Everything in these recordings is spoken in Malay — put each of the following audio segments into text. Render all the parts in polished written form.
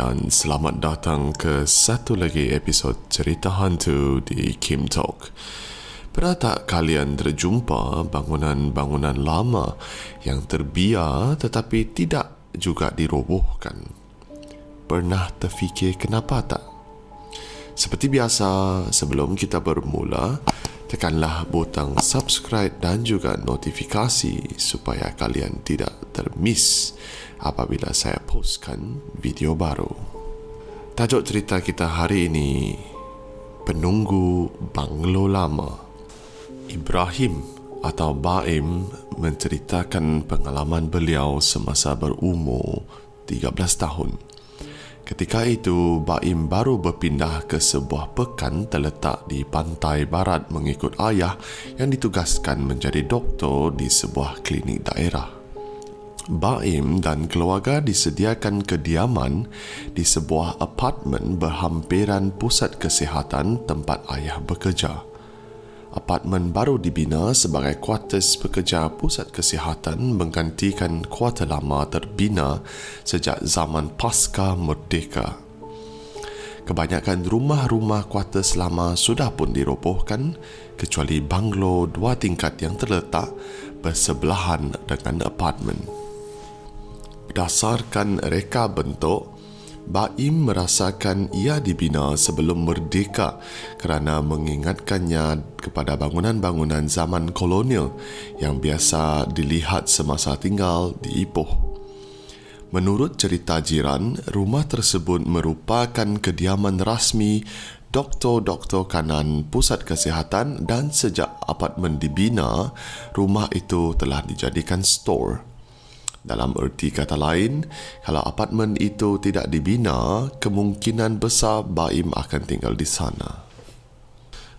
dan selamat datang ke satu lagi episod cerita hantu di Kim Talk. Pernah tak kalian terjumpa bangunan-bangunan lama yang terbiar tetapi tidak juga dirobohkan? Pernah terfikir kenapa tak? Seperti biasa, sebelum kita bermula, tekanlah butang subscribe dan juga notifikasi supaya kalian tidak termiss apabila saya postkan video baru. Tajuk cerita kita hari ini, Penunggu Banglo Lama. Ibrahim atau Baim menceritakan pengalaman beliau semasa berumur 13 tahun. Ketika itu, Baim baru berpindah ke sebuah pekan terletak di pantai barat mengikut ayah yang ditugaskan menjadi doktor di sebuah klinik daerah. Baim dan keluarga disediakan kediaman di sebuah apartmen berhampiran pusat kesihatan tempat ayah bekerja. Apartmen baru dibina sebagai kuartus pekerja pusat kesihatan menggantikan kuartus lama terbina sejak zaman pasca merdeka. Kebanyakan rumah-rumah kuartus lama sudah pun dirobohkan kecuali banglo 2 tingkat yang terletak bersebelahan dengan apartmen. Berdasarkan reka bentuk, Baim merasakan ia dibina sebelum merdeka kerana mengingatkannya kepada bangunan-bangunan zaman kolonial yang biasa dilihat semasa tinggal di Ipoh. Menurut cerita jiran, rumah tersebut merupakan kediaman rasmi doktor-doktor kanan pusat kesihatan dan sejak apartmen dibina, rumah itu telah dijadikan store. Dalam erti kata lain, kalau apartmen itu tidak dibina, kemungkinan besar Baim akan tinggal di sana.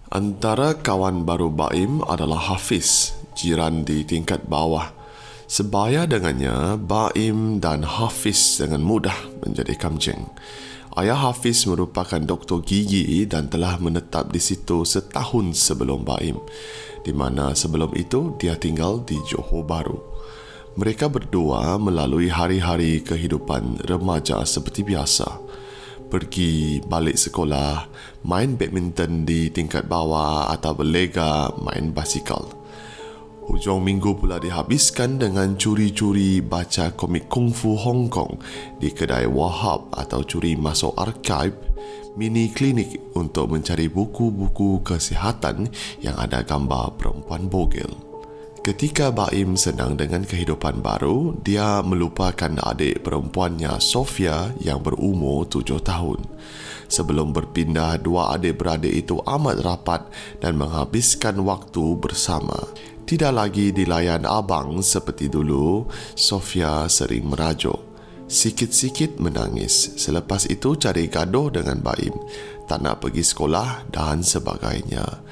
Antara kawan baru Baim adalah Hafiz, jiran di tingkat bawah. Sebaya dengannya, Baim dan Hafiz dengan mudah menjadi kamjeng. Ayah Hafiz merupakan doktor gigi dan telah menetap di situ setahun sebelum Baim, di mana sebelum itu dia tinggal di Johor Bahru. Mereka berdua melalui hari-hari kehidupan remaja seperti biasa. Pergi balik sekolah, main badminton di tingkat bawah atau berlega main basikal. Hujung minggu pula dihabiskan dengan curi-curi baca komik kungfu Hong Kong di kedai Wahab atau curi masuk archive mini klinik untuk mencari buku-buku kesihatan yang ada gambar perempuan bogel. Ketika Baim senang dengan kehidupan baru, dia melupakan adik perempuannya Sofia yang berumur 7 tahun. Sebelum berpindah, dua adik-beradik itu amat rapat dan menghabiskan waktu bersama. Tidak lagi dilayan abang seperti dulu, Sofia sering merajuk. Sikit-sikit menangis. Selepas itu cari gaduh dengan Baim, tak nak pergi sekolah dan sebagainya.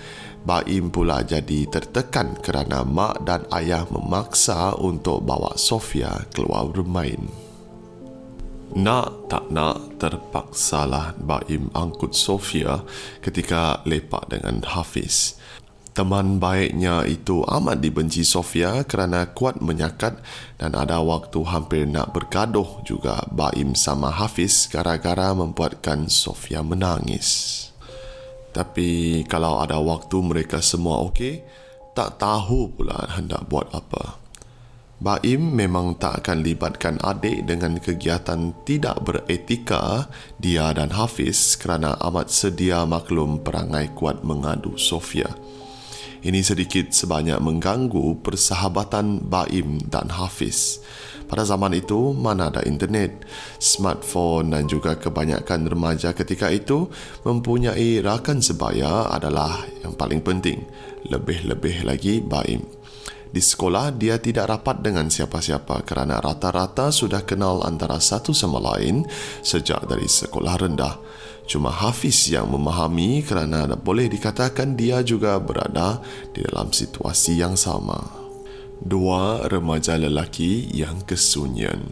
Baim pula jadi tertekan kerana mak dan ayah memaksa untuk bawa Sofia keluar bermain. Nak tak nak, terpaksalah Baim angkut Sofia ketika lepak dengan Hafiz. Teman baiknya itu amat dibenci Sofia kerana kuat menyakat dan ada waktu hampir nak bergaduh juga Baim sama Hafiz gara-gara membuatkan Sofia menangis. Tapi kalau ada waktu mereka semua okey, tak tahu pula hendak buat apa. Baim memang tak akan libatkan adik dengan kegiatan tidak beretika dia dan Hafiz kerana amat sedia maklum perangai kuat mengadu Sofia. Ini sedikit sebanyak mengganggu persahabatan Baim dan Hafiz. Pada zaman itu, mana ada internet, smartphone dan juga kebanyakan remaja ketika itu mempunyai rakan sebaya adalah yang paling penting. Lebih-lebih lagi Baim. Di sekolah, dia tidak rapat dengan siapa-siapa kerana rata-rata sudah kenal antara satu sama lain sejak dari sekolah rendah. Cuma Hafiz yang memahami kerana boleh dikatakan dia juga berada di dalam situasi yang sama. Dua remaja lelaki yang kesunyian.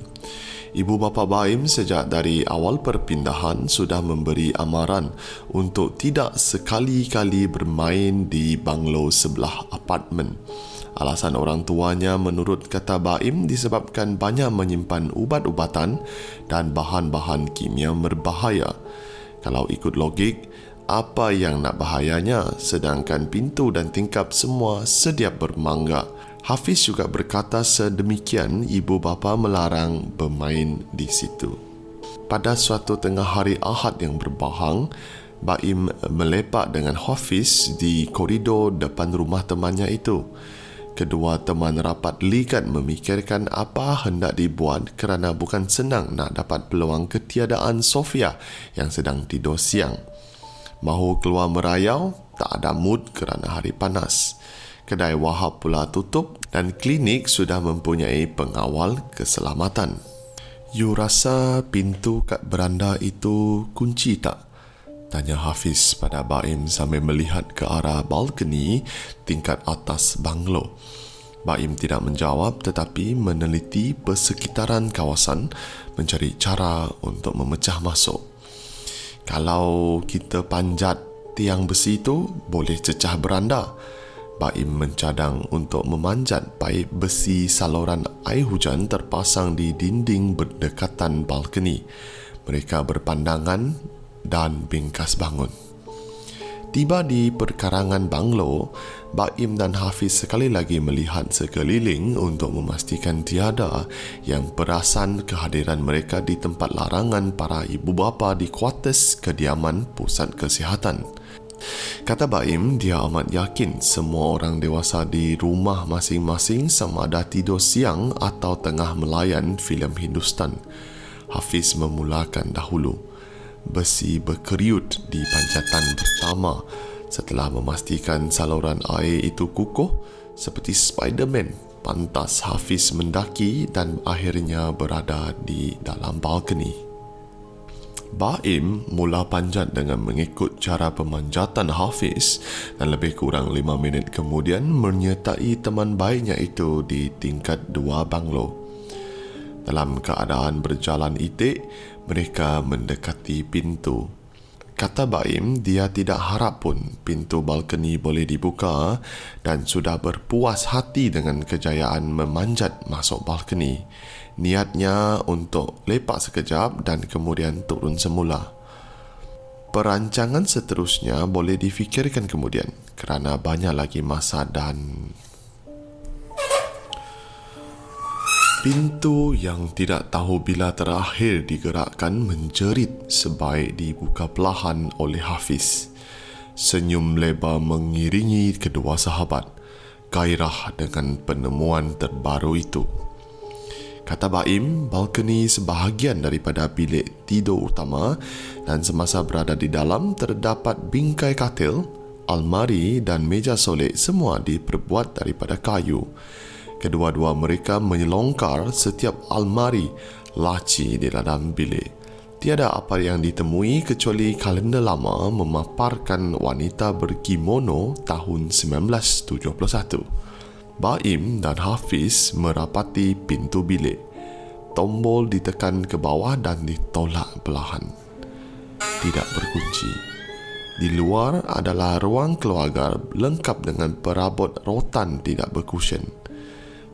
Ibu bapa Baim sejak dari awal perpindahan sudah memberi amaran untuk tidak sekali-kali bermain di banglo sebelah apartmen. Alasan orang tuanya menurut kata Baim disebabkan banyak menyimpan ubat-ubatan dan bahan-bahan kimia berbahaya. Kalau ikut logik, apa yang nak bahayanya sedangkan pintu dan tingkap semua sedia bermangga. Hafiz juga berkata sedemikian ibu bapa melarang bermain di situ. Pada suatu tengah hari Ahad yang berbahang, Baim melepak dengan Hafiz di koridor depan rumah temannya itu. Kedua teman rapat ligat memikirkan apa hendak dibuat kerana bukan senang nak dapat peluang ketiadaan Sofia yang sedang tidur siang. Mahu keluar merayau, tak ada mood kerana hari panas. Kedai Wahab pula tutup dan klinik sudah mempunyai pengawal keselamatan. You rasa pintu kat beranda itu kunci tak? Tanya Hafiz pada Baim sambil melihat ke arah balkoni tingkat atas banglo. Baim tidak menjawab tetapi meneliti persekitaran kawasan mencari cara untuk memecah masuk. Kalau kita panjat tiang besi itu, boleh cecah beranda. Baim mencadang untuk memanjat paip besi saluran air hujan terpasang di dinding berdekatan balkoni. Mereka berpandangan dan bingkas bangun. Tiba di perkarangan banglo, Baim dan Hafiz sekali lagi melihat sekeliling untuk memastikan tiada yang perasan kehadiran mereka di tempat larangan para ibu bapa di kuartus kediaman pusat kesihatan. Kata Baim, dia amat yakin semua orang dewasa di rumah masing-masing sama ada tidur siang atau tengah melayan filem Hindustan. Hafiz memulakan dahulu. Besi berkeriut di panjatan pertama. Setelah memastikan saluran air itu kukuh, seperti Spiderman, pantas Hafiz mendaki dan akhirnya berada di dalam balkoni. Baim mula panjat dengan mengikut cara pemanjatan Hafiz dan lebih kurang 5 minit kemudian menyertai teman baiknya itu di tingkat 2 banglo. Dalam keadaan berjalan itik, mereka mendekati pintu. Kata Baim, dia tidak harap pun pintu balkoni boleh dibuka dan sudah berpuas hati dengan kejayaan memanjat masuk balkoni. Niatnya untuk lepak sekejap dan kemudian turun semula. Perancangan seterusnya boleh difikirkan kemudian kerana banyak lagi masa dan pintu yang tidak tahu bila terakhir digerakkan menjerit sebaik dibuka perlahan oleh Hafiz. Senyum lebar mengiringi kedua sahabat, gairah dengan penemuan terbaru itu. Kata Baim, balkoni sebahagian daripada bilik tidur utama dan semasa berada di dalam terdapat bingkai katil, almari dan meja solek semua diperbuat daripada kayu. Kedua-dua mereka menyelongkar setiap almari, laci di dalam bilik. Tiada apa yang ditemui kecuali kalender lama memaparkan wanita berkimono tahun 1971. Baim dan Hafiz merapati pintu bilik. Tombol ditekan ke bawah dan ditolak perlahan. Tidak berkunci. Di luar adalah ruang keluarga lengkap dengan perabot rotan tidak berkusen.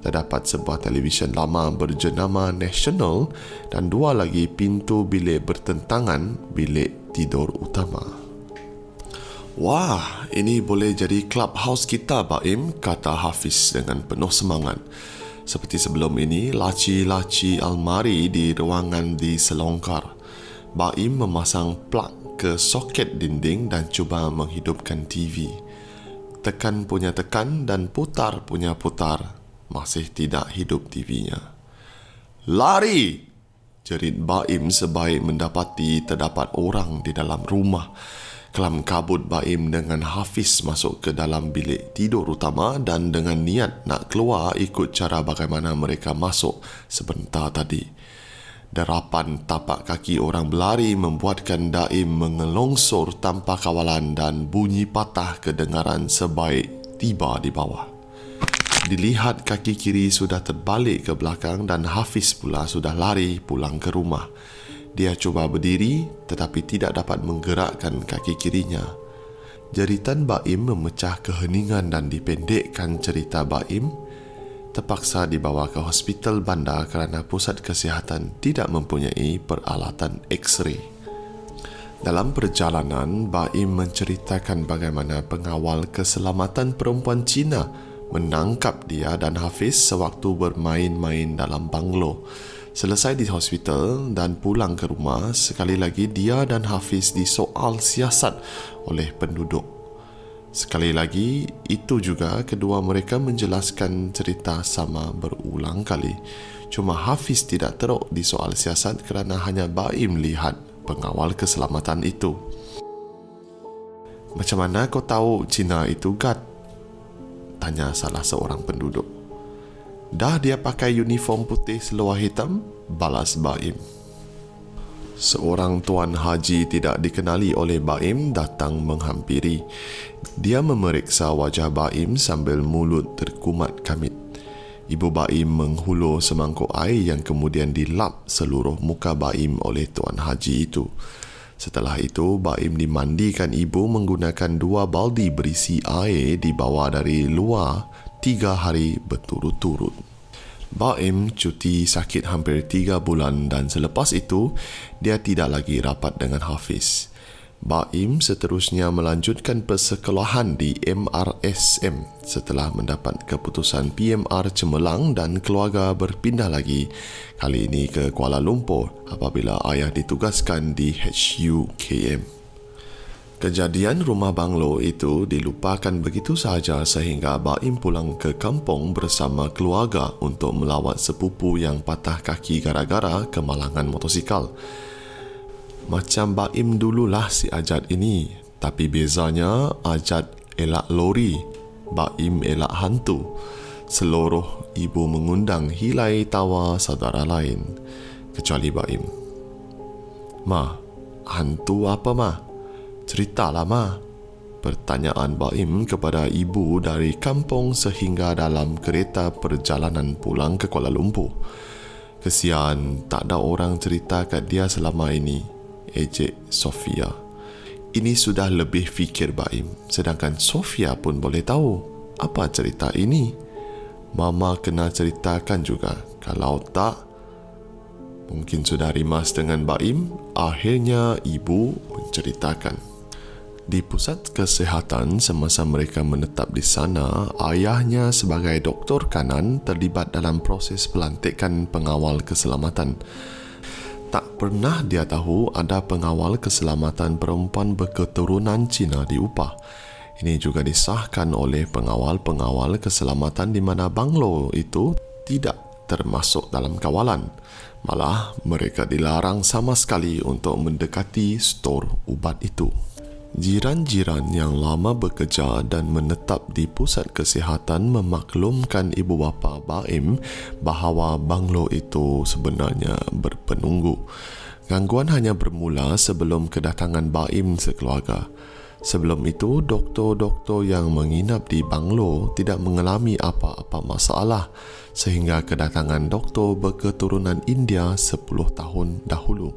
Terdapat sebuah televisyen lama berjenama National dan dua lagi pintu bilik bertentangan bilik tidur utama. Wah, ini boleh jadi clubhouse kita, Baim, kata Hafiz dengan penuh semangat. Seperti sebelum ini, laci-laci almari di ruangan diselongkar. Baim memasang plug ke soket dinding dan cuba menghidupkan TV. Tekan punya tekan dan putar punya putar. Masih tidak hidup TV-nya. Lari! Jerit Baim sebaik mendapati terdapat orang di dalam rumah. Kelam kabut Baim dengan Hafiz masuk ke dalam bilik tidur utama dan dengan niat nak keluar ikut cara bagaimana mereka masuk sebentar tadi. Derapan tapak kaki orang berlari membuatkan Daim mengelongsor tanpa kawalan dan bunyi patah kedengaran sebaik tiba di bawah. Dilihat kaki kiri sudah terbalik ke belakang dan Hafiz pula sudah lari pulang ke rumah. Dia cuba berdiri tetapi tidak dapat menggerakkan kaki kirinya. Jeritan Baim memecah keheningan dan dipendekkan cerita Baim terpaksa dibawa ke hospital bandar kerana pusat kesihatan tidak mempunyai peralatan X-ray. Dalam perjalanan, Baim menceritakan bagaimana pengawal keselamatan perempuan Cina menangkap dia dan Hafiz sewaktu bermain-main dalam banglo. Selesai di hospital dan pulang ke rumah, sekali lagi dia dan Hafiz disoal siasat oleh penduduk. Sekali lagi, itu juga kedua mereka menjelaskan cerita sama berulang kali. Cuma Hafiz tidak teruk di soal siasat kerana hanya Baim lihat pengawal keselamatan itu. "Macam mana kau tahu Cina itu Gad?" tanya salah seorang penduduk. "Dah dia pakai uniform putih seluar hitam?" balas Baim. Seorang tuan haji tidak dikenali oleh Baim datang menghampiri. Dia memeriksa wajah Baim sambil mulut terkumat kamit. Ibu Baim menghulur semangkuk air yang kemudian dilap seluruh muka Baim oleh tuan haji itu. Setelah itu, Baim dimandikan ibu menggunakan 2 baldi berisi air dibawa dari luar 3 hari berturut-turut. Baim cuti sakit hampir 3 bulan dan selepas itu, dia tidak lagi rapat dengan Hafiz. Baim seterusnya melanjutkan persekolahan di MRSM setelah mendapat keputusan PMR cemerlang dan keluarga berpindah lagi, kali ini ke Kuala Lumpur apabila ayah ditugaskan di HUKM. Kejadian rumah banglo itu dilupakan begitu sahaja sehingga Baim pulang ke kampung bersama keluarga untuk melawat sepupu yang patah kaki gara-gara kemalangan motosikal. Macam Baim dululah si Ajat ini, tapi bezanya Ajat elak lori, Baim elak hantu. Seluruh ibu mengundang hilai tawa saudara lain, kecuali Baim. "Ma, hantu apa Ma? Ceritalah Ma," pertanyaan Baim kepada ibu dari kampung sehingga dalam kereta perjalanan pulang ke Kuala Lumpur. "Kesian, tak ada orang cerita kat dia selama ini," ejek Sofia. Ini sudah lebih fikir Baim, sedangkan Sofia pun boleh tahu apa cerita ini. "Mama kena ceritakan juga, kalau tak, mungkin sudah rimas dengan Baim." Akhirnya ibu menceritakan. Di pusat kesihatan semasa mereka menetap di sana, ayahnya sebagai doktor kanan terlibat dalam proses pelantikan pengawal keselamatan. Tak pernah dia tahu ada pengawal keselamatan perempuan berketurunan Cina diupah. Ini juga disahkan oleh pengawal-pengawal keselamatan di mana banglo itu tidak termasuk dalam kawalan. Malah mereka dilarang sama sekali untuk mendekati stor ubat itu. Jiran-jiran yang lama bekerja dan menetap di pusat kesihatan memaklumkan ibu bapa Baim bahawa banglo itu sebenarnya berpenunggu. Gangguan hanya bermula sebelum kedatangan Baim sekeluarga. Sebelum itu, doktor-doktor yang menginap di banglo tidak mengalami apa-apa masalah sehingga kedatangan doktor berketurunan India 10 tahun dahulu.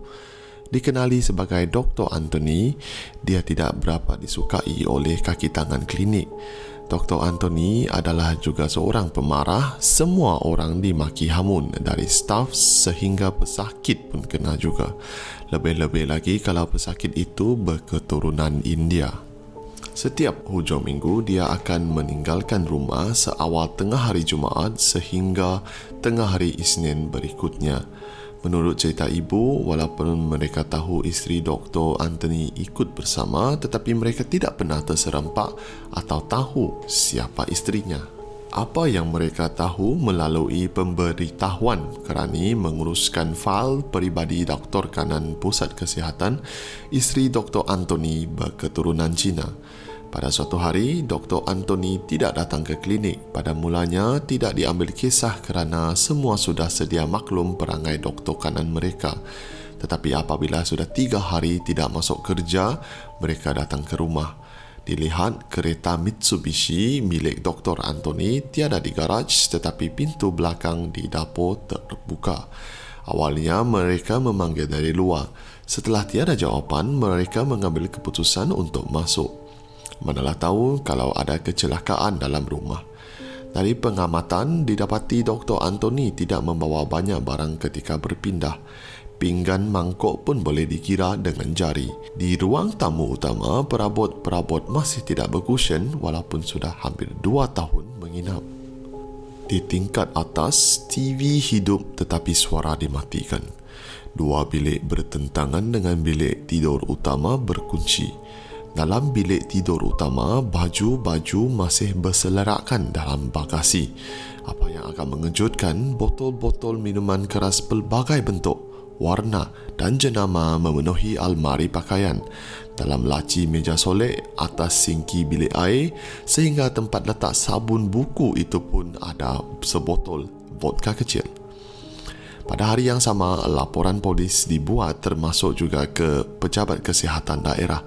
Dikenali sebagai Dr. Anthony, dia tidak berapa disukai oleh kaki tangan klinik. Dr. Anthony adalah juga seorang pemarah. Semua orang dimaki hamun, dari staf sehingga pesakit pun kena juga. Lebih-lebih lagi kalau pesakit itu berketurunan India. Setiap hujung minggu, dia akan meninggalkan rumah seawal tengah hari Jumaat sehingga tengah hari Isnin berikutnya. Menurut cerita ibu, walaupun mereka tahu isteri Dr. Anthony ikut bersama, tetapi mereka tidak pernah terserempak atau tahu siapa isterinya. Apa yang mereka tahu melalui pemberitahuan kerana menguruskan fail peribadi doktor kanan pusat kesihatan, isteri Dr. Anthony berketurunan Cina. Pada suatu hari, Dr. Anthony tidak datang ke klinik. Pada mulanya, tidak diambil kisah kerana semua sudah sedia maklum perangai doktor kanan mereka. Tetapi apabila sudah 3 hari tidak masuk kerja, mereka datang ke rumah. Dilihat kereta Mitsubishi milik Dr. Anthony tiada di garaj tetapi pintu belakang di dapur terbuka. Awalnya mereka memanggil dari luar. Setelah tiada jawapan, mereka mengambil keputusan untuk masuk. Manalah tahu kalau ada kecelakaan dalam rumah. Dari pengamatan, didapati Dr. Anthony tidak membawa banyak barang ketika berpindah. Pinggan mangkuk pun boleh dikira dengan jari. Di ruang tamu utama, perabot-perabot masih tidak berkusyen walaupun sudah hampir 2 tahun menginap. Di tingkat atas, TV hidup tetapi suara dimatikan. 2 bilik bertentangan dengan bilik tidur utama berkunci. Dalam bilik tidur utama, baju-baju masih berselerakkan dalam bagasi. Apa yang akan mengejutkan, botol-botol minuman keras pelbagai bentuk, warna dan jenama memenuhi almari pakaian, dalam laci meja solek, atas sinki bilik air, sehingga tempat letak sabun buku itu pun ada sebotol vodka kecil. Pada hari yang sama, laporan polis dibuat termasuk juga ke pejabat kesihatan daerah.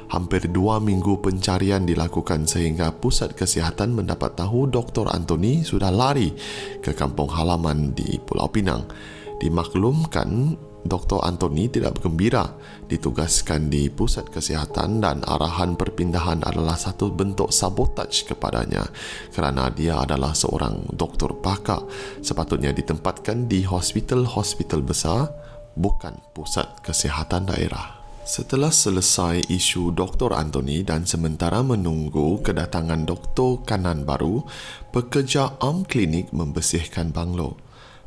Hampir 2 minggu pencarian dilakukan sehingga pusat kesihatan mendapat tahu Dr. Anthony sudah lari ke kampung halaman di Pulau Pinang. Dimaklumkan, Dr. Anthony tidak bergembira ditugaskan di pusat kesihatan dan arahan perpindahan adalah satu bentuk sabotaj kepadanya kerana dia adalah seorang doktor pakar, sepatutnya ditempatkan di hospital-hospital besar, bukan pusat kesihatan daerah. Setelah selesai isu Dr. Anthony dan sementara menunggu kedatangan doktor kanan baru, pekerja arm klinik membersihkan banglo.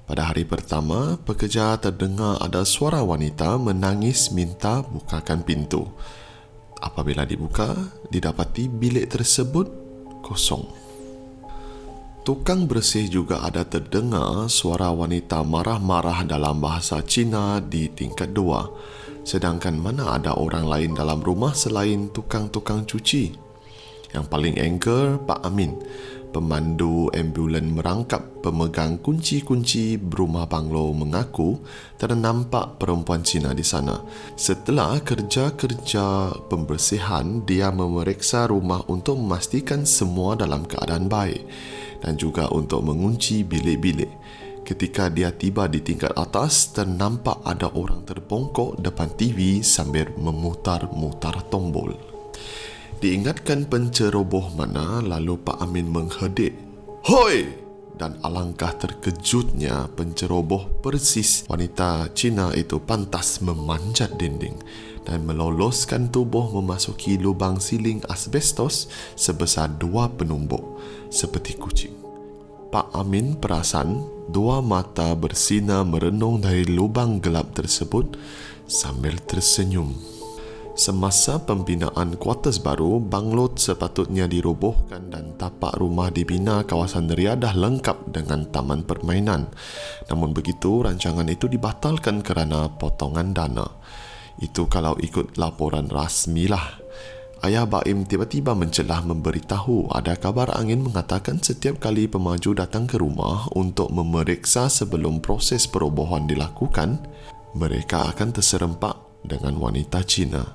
Pada hari pertama, pekerja terdengar ada suara wanita menangis minta bukakan pintu. Apabila dibuka, didapati bilik tersebut kosong. Tukang bersih juga ada terdengar suara wanita marah-marah dalam bahasa Cina di tingkat 2. Sedangkan mana ada orang lain dalam rumah selain tukang-tukang cuci? Yang paling angker, Pak Amin, pemandu ambulan merangkap pemegang kunci-kunci rumah banglo, mengaku ternampak perempuan Cina di sana. Setelah kerja-kerja pembersihan, dia memeriksa rumah untuk memastikan semua dalam keadaan baik dan juga untuk mengunci bilik-bilik. Ketika dia tiba di tingkat atas, ternampak ada orang terbongkok depan TV sambil memutar-mutar tombol. Diingatkan penceroboh mana, lalu Pak Amin menghedik, "Hoi!" Dan alangkah terkejutnya penceroboh persis wanita Cina itu pantas memanjat dinding dan meloloskan tubuh memasuki lubang siling asbestos sebesar 2 penumbuk, seperti kucing. Pak Amin perasan 2 mata bersinar merenung dari lubang gelap tersebut sambil tersenyum. Semasa pembinaan kuartus baru, banglo sepatutnya dirobohkan dan tapak rumah dibina kawasan riadah lengkap dengan taman permainan. Namun begitu, rancangan itu dibatalkan kerana potongan dana. Itu kalau ikut laporan rasmi lah. Ayah Baim tiba-tiba mencelah memberitahu ada kabar angin mengatakan setiap kali pemaju datang ke rumah untuk memeriksa sebelum proses perobohan dilakukan, mereka akan terserempak dengan wanita Cina.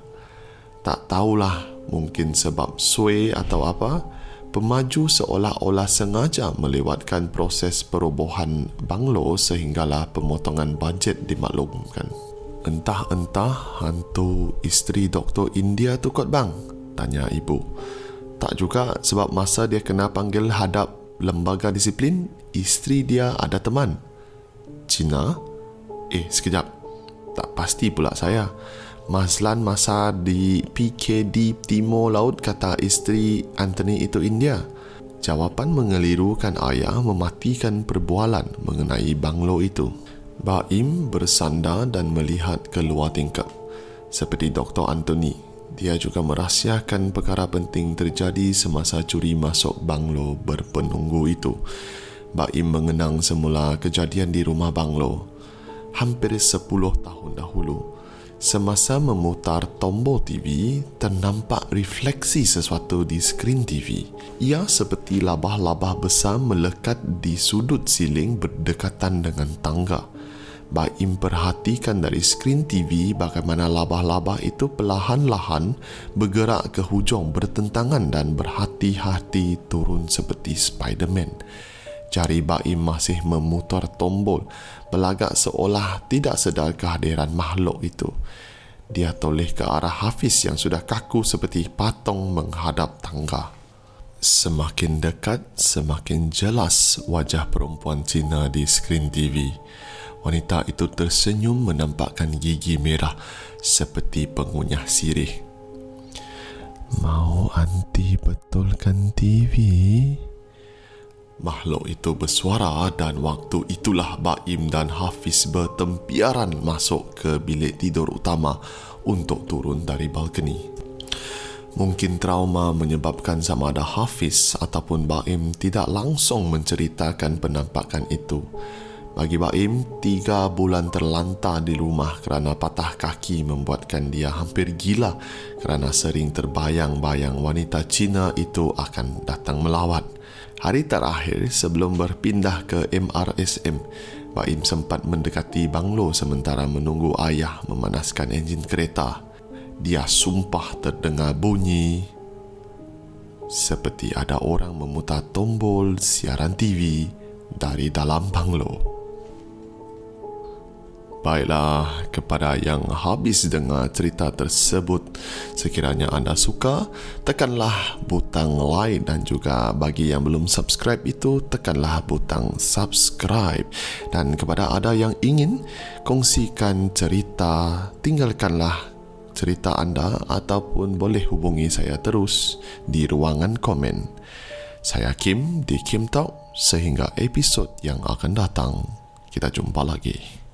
Tak tahulah, mungkin sebab sui atau apa, pemaju seolah-olah sengaja melewatkan proses perobohan banglo sehinggalah pemotongan bajet dimaklumkan. Entah-entah hantu isteri Dr. India tu kot bang? Tanya ibu. Tak juga sebab masa dia kena panggil hadap lembaga disiplin, isteri dia ada teman Cina? Sekejap. Tak pasti pula saya. Mazlan masa di PKD Timur Laut kata isteri Anthony itu India. Jawapan mengelirukan ayah mematikan perbualan mengenai banglo itu. Baim bersandar dan melihat keluar tingkap. Seperti Dr. Anthony, dia juga merahsiakan perkara penting terjadi semasa curi masuk banglo berpenunggu itu. Baim mengenang semula kejadian di rumah banglo hampir 10 tahun dahulu. Semasa memutar tombol TV, ternampak refleksi sesuatu di skrin TV. Ia seperti labah-labah besar melekat di sudut siling berdekatan dengan tangga. Baim perhatikan dari skrin TV bagaimana labah-labah itu perlahan-lahan bergerak ke hujung bertentangan dan berhati-hati turun seperti Spiderman. Jari Baim masih memutar tombol, berlagak seolah tidak sedar kehadiran makhluk itu. Dia toleh ke arah Hafiz yang sudah kaku seperti patung menghadap tangga. Semakin dekat, semakin jelas wajah perempuan Cina di skrin TV. Wanita itu tersenyum menampakkan gigi merah seperti pengunyah sirih. Mau anti betulkan TV? Makhluk itu bersuara dan waktu itulah Baim dan Hafiz bertempiaran masuk ke bilik tidur utama untuk turun dari balkoni. Mungkin trauma menyebabkan sama ada Hafiz ataupun Baim tidak langsung menceritakan penampakan itu. Bagi Baim, 3 bulan terlantar di rumah kerana patah kaki membuatkan dia hampir gila kerana sering terbayang-bayang wanita Cina itu akan datang melawat. Hari terakhir sebelum berpindah ke MRSM, Baim sempat mendekati banglo sementara menunggu ayah memanaskan enjin kereta. Dia sumpah terdengar bunyi seperti ada orang memutar tombol siaran TV dari dalam banglo. Baiklah, kepada yang habis dengar cerita tersebut, sekiranya anda suka, tekanlah butang like dan juga bagi yang belum subscribe itu, tekanlah butang subscribe. Dan kepada anda yang ingin kongsikan cerita, tinggalkanlah cerita anda ataupun boleh hubungi saya terus di ruangan komen. Saya Kim di Kim Talk, sehingga episod yang akan datang. Kita jumpa lagi.